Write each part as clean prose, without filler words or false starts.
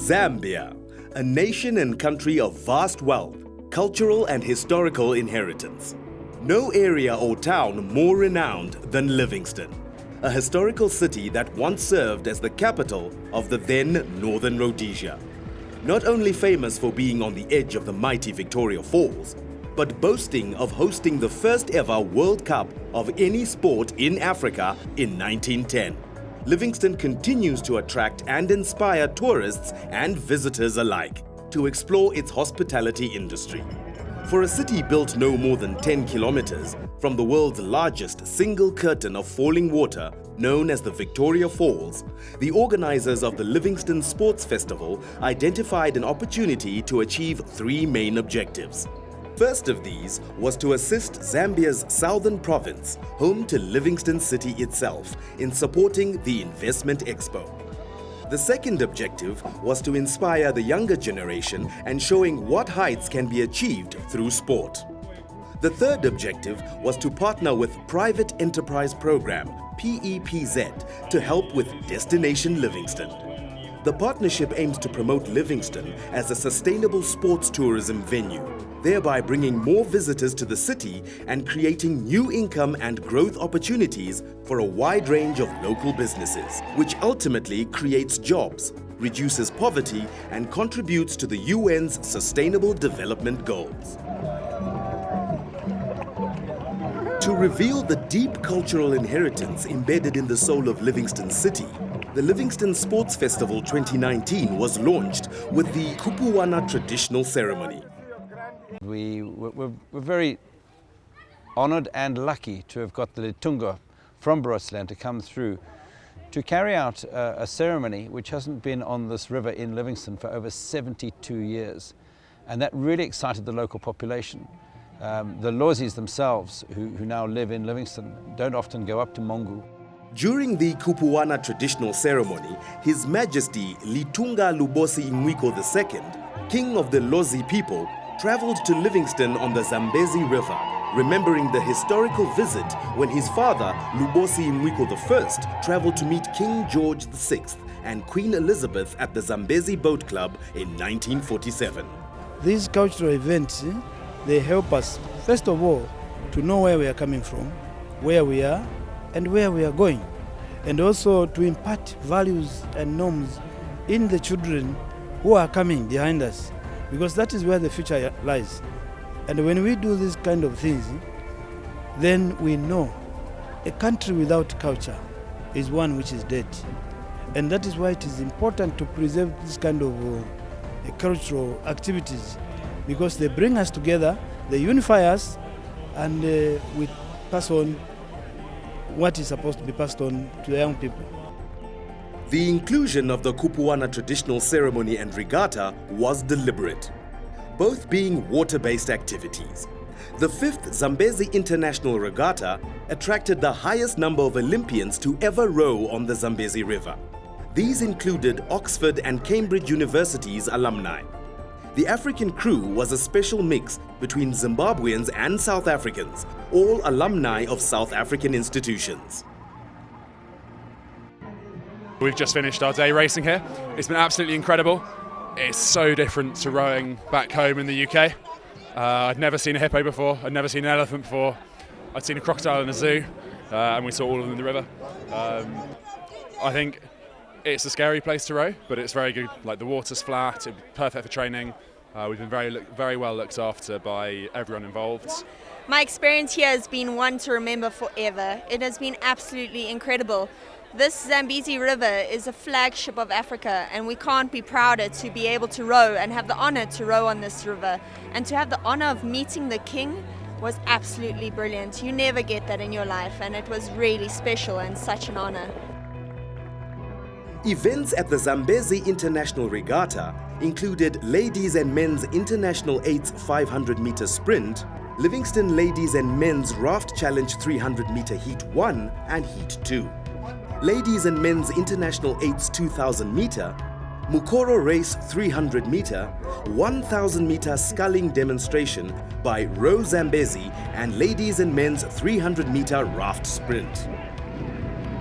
Zambia, a nation and country of vast wealth, cultural and historical inheritance. No area or town more renowned than Livingstone, a historical city that once served as the capital of the then Northern Rhodesia. Not only famous for being on the edge of the mighty Victoria Falls, but boasting of hosting the first ever World Cup of any sport in Africa in 1910. Livingstone continues to attract and inspire tourists and visitors alike to explore its hospitality industry. For a city built no more than 10 kilometers from the world's largest single curtain of falling water, known as the Victoria Falls, the organizers of the Livingstone Sports Festival identified an opportunity to achieve three main objectives. First of these was to assist Zambia's southern province, home to Livingstone City itself, in supporting the Investment Expo. The second objective was to inspire the younger generation and showing what heights can be achieved through sport. The third objective was to partner with Private Enterprise Program, PEPZ, to help with Destination Livingstone. The partnership aims to promote Livingstone as a sustainable sports tourism venue, thereby bringing more visitors to the city and creating new income and growth opportunities for a wide range of local businesses, which ultimately creates jobs, reduces poverty, and contributes to the UN's Sustainable Development Goals. To reveal the deep cultural inheritance embedded in the soul of Livingstone City, the Livingstone Sports Festival 2019 was launched with the Kupuwana traditional ceremony. We're very honoured and lucky to have got the Litunga from Barotseland to come through to carry out a ceremony which hasn't been on this river in Livingstone for over 72 years. And that really excited the local population. The Lozis themselves, who now live in Livingstone, don't often go up to Mongu. During the Kupuwana traditional ceremony, His Majesty Litunga Lubosi Imwiko II, King of the Lozi people, travelled to Livingstone on the Zambezi River, remembering the historical visit when his father, Lubosi Imwiko I, travelled to meet King George VI and Queen Elizabeth at the Zambezi Boat Club in 1947. These cultural events, they help us, first of all, to know where we are coming from, where we are, and where we are going, and also to impart values and norms in the children who are coming behind us, because that is where the future lies. And when we do these kind of things, then we know a country without culture is one which is dead. And that is why it is important to preserve this kind of cultural activities, because they bring us together, they unify us, and we pass on what is supposed to be passed on to the young people. The inclusion of the Kupuwana traditional ceremony and regatta was deliberate, both being water-based activities. The 5th Zambezi International Regatta attracted the highest number of Olympians to ever row on the Zambezi River. These included Oxford and Cambridge Universities alumni. The African crew was a special mix between Zimbabweans and South Africans, all alumni of South African institutions. We've just finished our day racing here. It's been absolutely incredible. It's so different to rowing back home in the UK. I'd never seen a hippo before, I'd never seen an elephant before. I'd seen a crocodile in a zoo, and we saw all of them in the river. I think it's a scary place to row, but it's very good. Like, the water's flat, it's perfect for training. We've been very well looked after by everyone involved. My experience here has been one to remember forever. It has been absolutely incredible. This Zambezi River is a flagship of Africa, and we can't be prouder to be able to row and have the honor to row on this river. And to have the honor of meeting the king was absolutely brilliant. You never get that in your life, and it was really special and such an honor. Events at the Zambezi International Regatta included Ladies and Men's International 8's 500-meter sprint, Livingstone Ladies and Men's Raft Challenge 300-meter Heat 1 and Heat 2, Ladies and Men's International 8's 2,000-meter, Mukoro Race 300-meter, 1,000-meter sculling demonstration by Row Zambezi, and Ladies and Men's 300-meter raft sprint.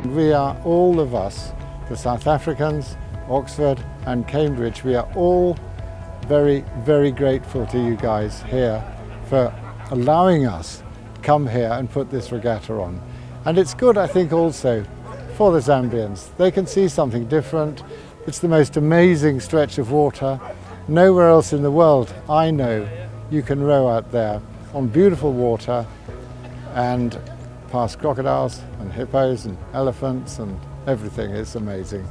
We are all of us, the South Africans, Oxford and Cambridge, we are all very, very grateful to you guys here for allowing us to come here and put this regatta on. And it's good, I think, also for the Zambians. They can see something different. It's the most amazing stretch of water. Nowhere else in the world, I know, you can row out there on beautiful water and past crocodiles and hippos and elephants and everything. It's amazing.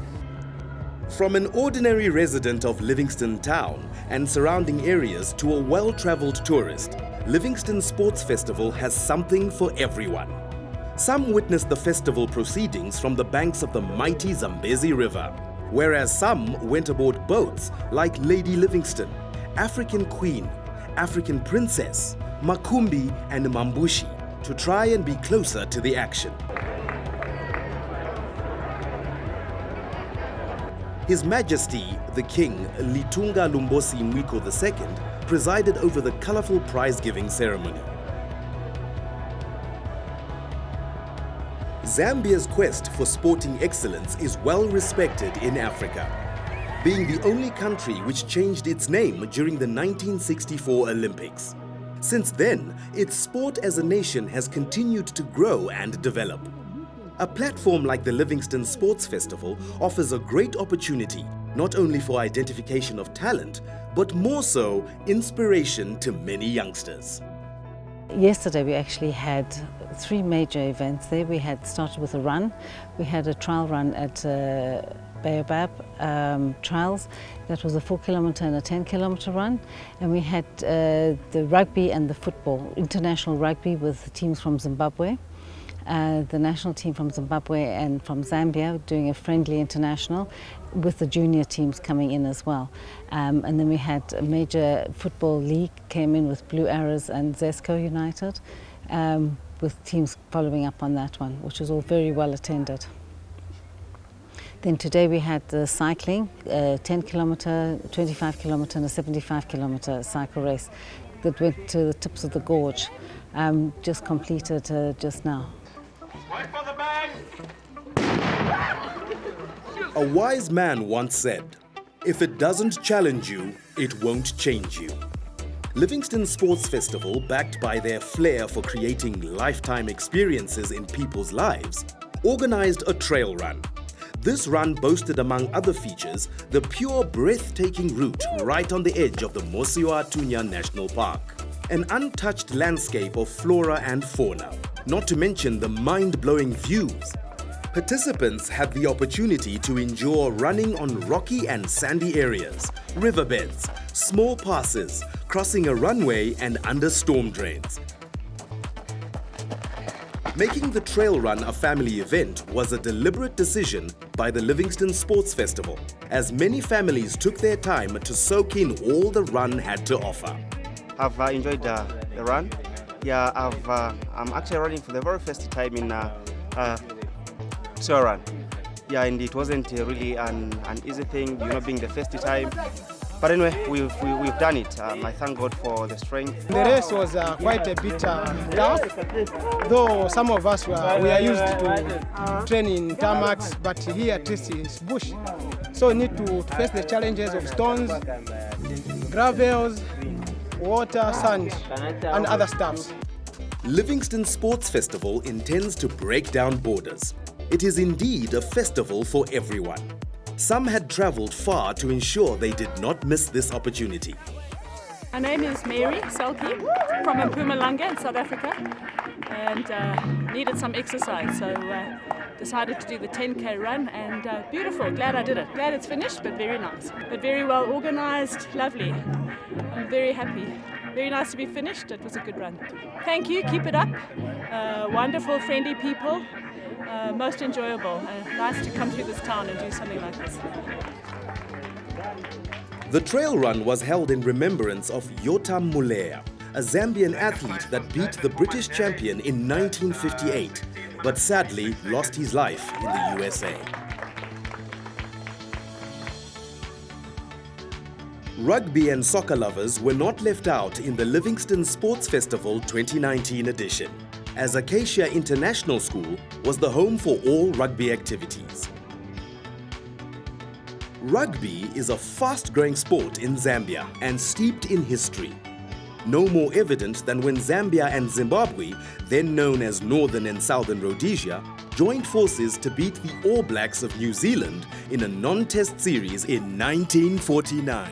From an ordinary resident of Livingstone town and surrounding areas to a well-travelled tourist, Livingstone Sports Festival has something for everyone. Some witnessed the festival proceedings from the banks of the mighty Zambezi River, whereas some went aboard boats like Lady Livingstone, African Queen, African Princess, Makumbi and Mambushi to try and be closer to the action. His Majesty, the King, Litunga Lumbosi Mwiko II, presided over the colourful prize-giving ceremony. Zambia's quest for sporting excellence is well respected in Africa, being the only country which changed its name during the 1964 Olympics. Since then, its sport as a nation has continued to grow and develop. A platform like the Livingstone Sports Festival offers a great opportunity, not only for identification of talent, but more so, inspiration to many youngsters. Yesterday we actually had 3 major events there. We had started with a run. We had a trial run at Baobab trials. That was a 4-kilometre and a 10-kilometre run. And we had the rugby and the football, international rugby with the teams from Zimbabwe. The national team from Zimbabwe and from Zambia doing a friendly international with the junior teams coming in as well. And then we had a major football league came in with Blue Arrows and Zesco United, with teams following up on that one, which was all very well attended. Then today we had the cycling, 10-kilometre, 25-kilometre and a 75-kilometre cycle race that went to the tips of the gorge, just completed just now. A wise man once said, "If it doesn't challenge you, it won't change you." Livingstone Sports Festival, backed by their flair for creating lifetime experiences in people's lives, organized a trail run. This run boasted, among other features, the pure, breathtaking route right on the edge of the Mosiwa-Tunya National Park, an untouched landscape of flora and fauna, not to mention the mind-blowing views. Participants had the opportunity to endure running on rocky and sandy areas, riverbeds, small passes, crossing a runway and under storm drains. Making the trail run a family event was a deliberate decision by the Livingstone Sports Festival, as many families took their time to soak in all the run had to offer. I've enjoyed the run. Yeah, I'm actually running for the very first time in trail run. Yeah, and it wasn't really an easy thing, being the first time. But anyway, we've done it. I thank God for the strength. The race was quite a bit tough, though some of us we are used to training tarmacs, but here at least it's bush. So we need to face the challenges of stones, gravels, water, sand, and other stuffs. Livingstone Sports Festival intends to break down borders. It is indeed a festival for everyone. Some had travelled far to ensure they did not miss this opportunity. My name is Mary Selke from Mpumalanga in South Africa, and needed some exercise, so decided to do the 10K run, and beautiful, glad I did it. Glad it's finished, but very nice. But very well organised, lovely. I'm very happy. Very nice to be finished. It was a good run. Thank you, keep it up. Wonderful, friendly people. Most enjoyable. Nice to come through this town and do something like this. The trail run was held in remembrance of Yotam Muleya, a Zambian athlete that beat the British champion in 1958, but sadly lost his life in the USA. Rugby and soccer lovers were not left out in the Livingstone Sports Festival 2019 edition, as Acacia International School was the home for all rugby activities. Rugby is a fast-growing sport in Zambia and steeped in history. No more evident than when Zambia and Zimbabwe, then known as Northern and Southern Rhodesia, joined forces to beat the All Blacks of New Zealand in a non-test series in 1949.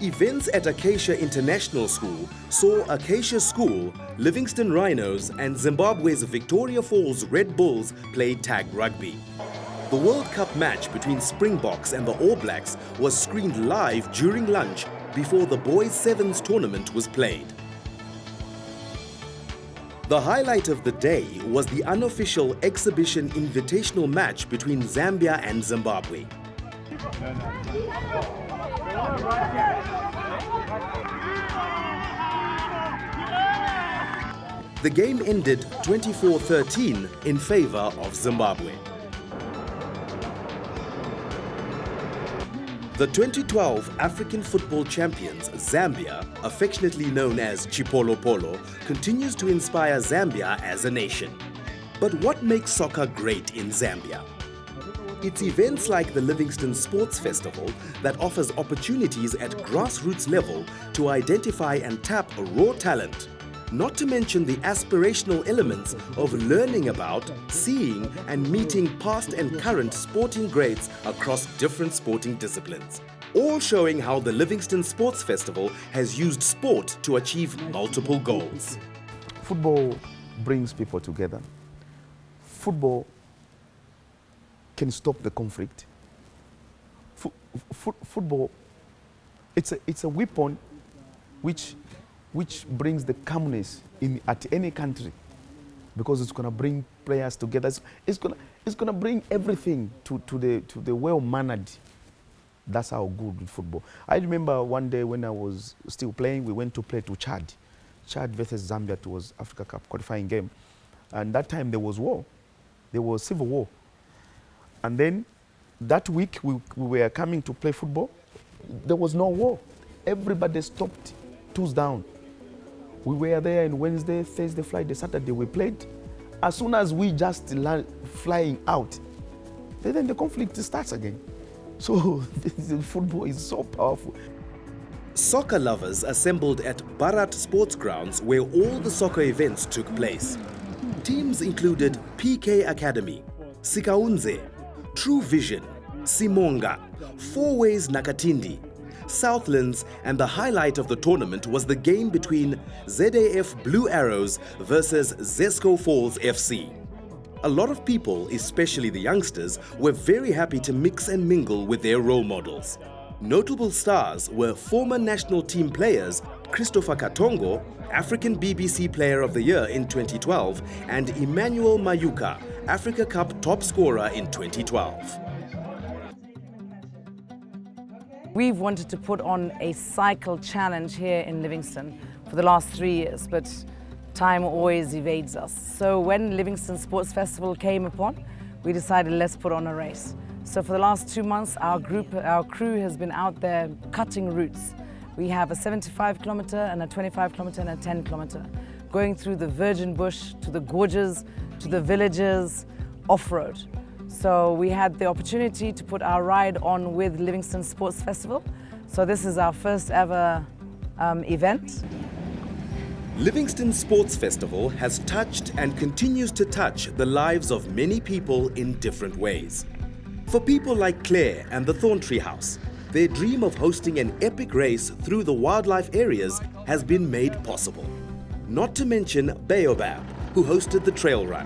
Events at Acacia International School saw Acacia School, Livingstone Rhinos and Zimbabwe's Victoria Falls Red Bulls play tag rugby. The World Cup match between Springboks and the All Blacks was screened live during lunch before the Boys Sevens tournament was played. The highlight of the day was the unofficial exhibition invitational match between Zambia and Zimbabwe. The game ended 24-13 in favor of Zimbabwe. The 2012 African football champions, Zambia, affectionately known as Chipolo Polo, continues to inspire Zambia as a nation. But what makes soccer great in Zambia? It's events like the Livingstone Sports Festival that offers opportunities at grassroots level to identify and tap a raw talent. Not to mention the aspirational elements of learning about, seeing and meeting past and current sporting greats across different sporting disciplines. All showing how the Livingstone Sports Festival has used sport to achieve multiple goals. Football brings people together. Football can stop the conflict. Football, it's a weapon which brings the calmness at any country, because it's going to bring players together. It's going to bring everything to the well-mannered. That's how good with football. I remember one day when I was still playing, we went to play to Chad versus Zambia. It was Africa Cup qualifying game, and that time there was war. There was civil war, and then that week we were coming to play football. There was no war. Everybody stopped, tools down. We were there on Wednesday, Thursday, Friday, Saturday. We played. As soon as we just land flying out, then the conflict starts again. So football is so powerful. Soccer lovers assembled at Bharat Sports Grounds where all the soccer events took place. Teams included PK Academy, Sikaunze, True Vision, Simonga, Four Ways Nakatindi, Southlands, and the highlight of the tournament was the game between ZAF Blue Arrows versus Zesco Falls FC. A lot of people, especially the youngsters, were very happy to mix and mingle with their role models. Notable stars were former national team players Christopher Katongo, African BBC Player of the Year in 2012, and Emmanuel Mayuka, Africa Cup top scorer in 2012. We've wanted to put on a cycle challenge here in Livingstone for the last 3 years, but time always evades us. So when Livingstone Sports Festival came upon, we decided let's put on a race. So for the last 2 months, our crew has been out there cutting routes. We have a 75 kilometer and a 25 kilometer and a 10 kilometer, going through the virgin bush, to the gorges, to the villages, off-road. So we had the opportunity to put our ride on with Livingstone Sports Festival. So this is our first ever event. Livingstone Sports Festival has touched and continues to touch the lives of many people in different ways. For people like Claire and the Thorntree House, their dream of hosting an epic race through the wildlife areas has been made possible. Not to mention Baobab, who hosted the trail run.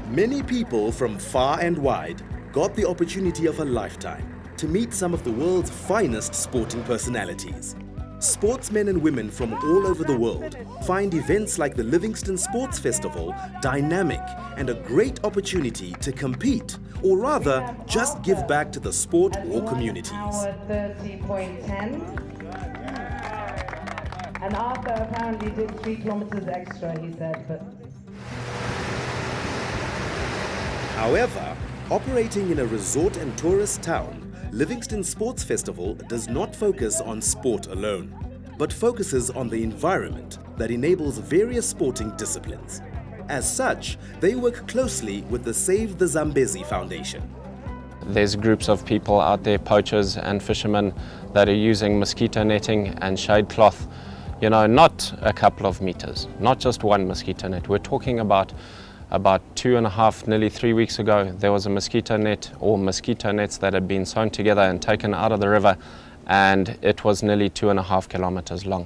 Many people from far and wide got the opportunity of a lifetime to meet some of the world's finest sporting personalities. Sportsmen and women from all over the world find events like the Livingstone Sports Festival dynamic and a great opportunity to compete, or rather, just give back to the sport or communities. 30.10. And Arthur apparently did 3 kilometers extra, he said, but... However, operating in a resort and tourist town, Livingstone Sports Festival does not focus on sport alone, but focuses on the environment that enables various sporting disciplines. As such, they work closely with the Save the Zambezi Foundation. There's groups of people out there, poachers and fishermen, that are using mosquito netting and shade cloth, you know, not a couple of meters, not just one mosquito net. We're talking about 2.5, nearly 3 weeks ago, there was a mosquito net or mosquito nets that had been sewn together and taken out of the river, and it was nearly 2.5 kilometers long.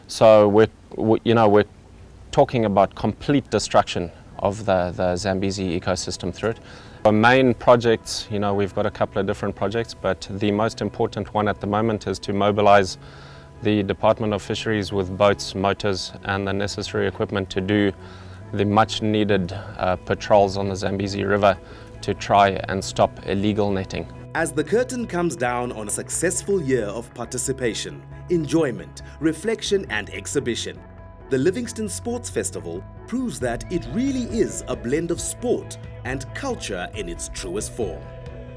So we're talking about complete destruction of the Zambezi ecosystem through it. Our main projects, you know, we've got a couple of different projects, but the most important one at the moment is to mobilize the Department of Fisheries with boats, motors and the necessary equipment to do the much needed patrols on the Zambezi River to try and stop illegal netting. As the curtain comes down on a successful year of participation, enjoyment, reflection and exhibition, the Livingstone Sports Festival proves that it really is a blend of sport and culture in its truest form.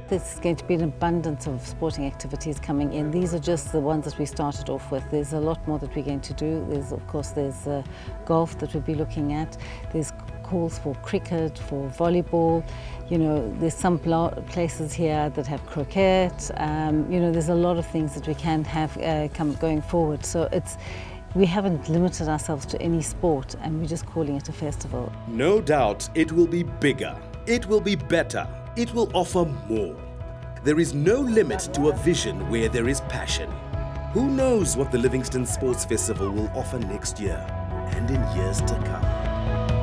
There's going to be an abundance of sporting activities coming in. These are just the ones that we started off with. There's a lot more that we're going to do. There's golf that we'll be looking at. There's calls for cricket, for volleyball. You know, there's some places here that have croquet. You know, there's a lot of things that we can have going forward. So we haven't limited ourselves to any sport, and we're just calling it a festival. No doubt it will be bigger, it will be better, it will offer more. There is no limit to a vision where there is passion. Who knows what the Livingstone Sports Festival will offer next year and in years to come.